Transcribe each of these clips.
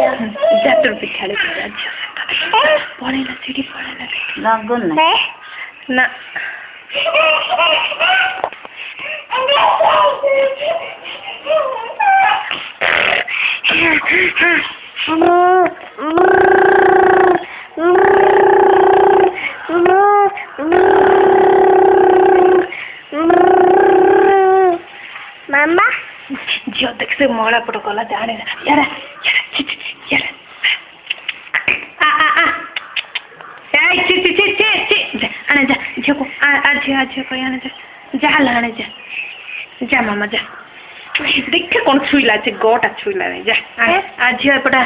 जातर पिछाड़ी पड़े ना सीढ़ी पड़े ना लगन ना मामा जो देख से मोड़ा पड़ गला जाने यार यार आ आ आ ए ची ची ची ची ची आने जा जो को आज को आने जा जा लाने जा जा मामा जा देख कौन छुईला से गोटा छुईला नहीं जा आज पड़ा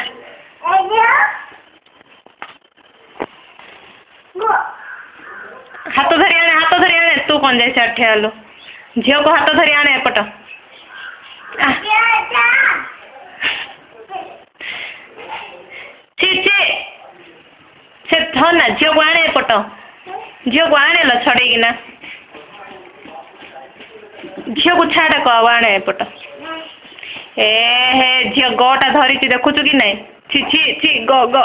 हाथ धरी आने तू कौन जाए अठे आलो झील को हाथ धरी आने एपट से थ ना झील को आने एपट झील को आने लो छड़े ना झील को छाड़ को आने एपट ए हे झील गोटा धरी देखुचु कि नहीं छि छि छि गो गो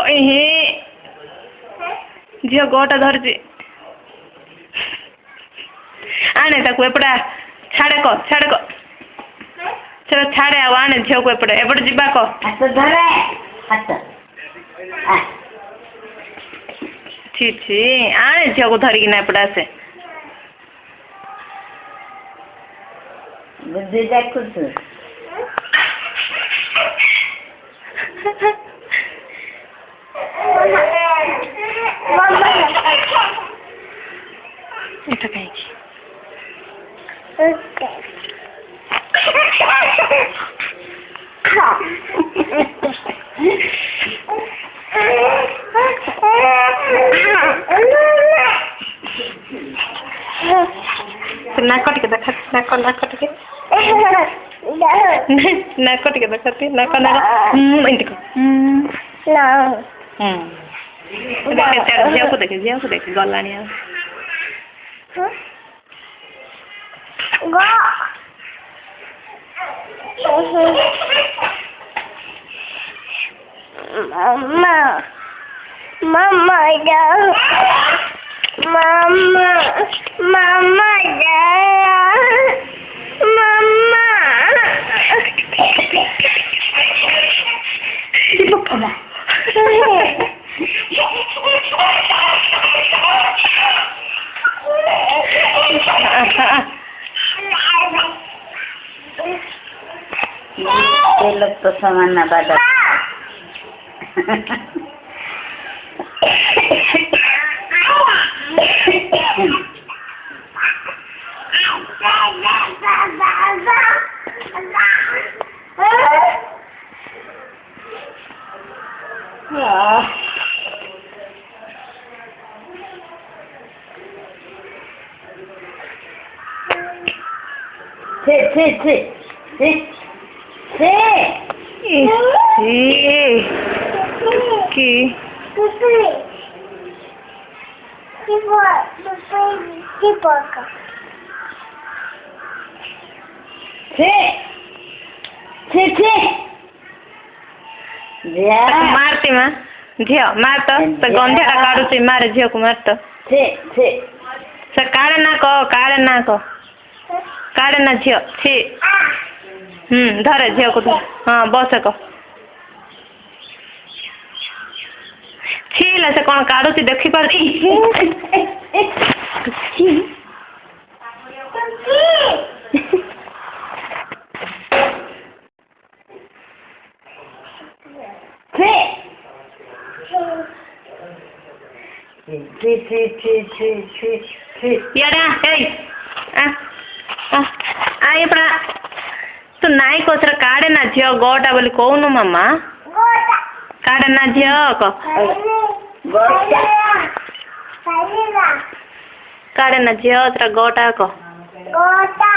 झील गोटा धरी आने ताकू एपटा छाड़े को चलो छाड़े आने झील को एपटे एपटे जीवा को हाथ धरे हाथ छी छी आने झील को धरिकी ना एपटे आसे बुद्धि देखुछु एटा कहीं नाक टिके देखा नाक टिके नाक टिके देखती नाक नाक इंटी को झील को देखे गलानी Mama, mama da, mama, mama da, mama. Ibu pama. ये लोग तो सामान ना बात मारती माँ झील मार तो गंधे काटुची मारे झील को मार तो से काढ़े ना झील छी धरे झील को हाँ बस को छीला से कौन काढ़ुची देखी पारती यारा ये पड़ा तू नाई कोसरा काढ़े ना झील गोटा बोली कहूनु मामा काढ़े ना झील को काढ़े ना झील तेरा गोटा को गोटा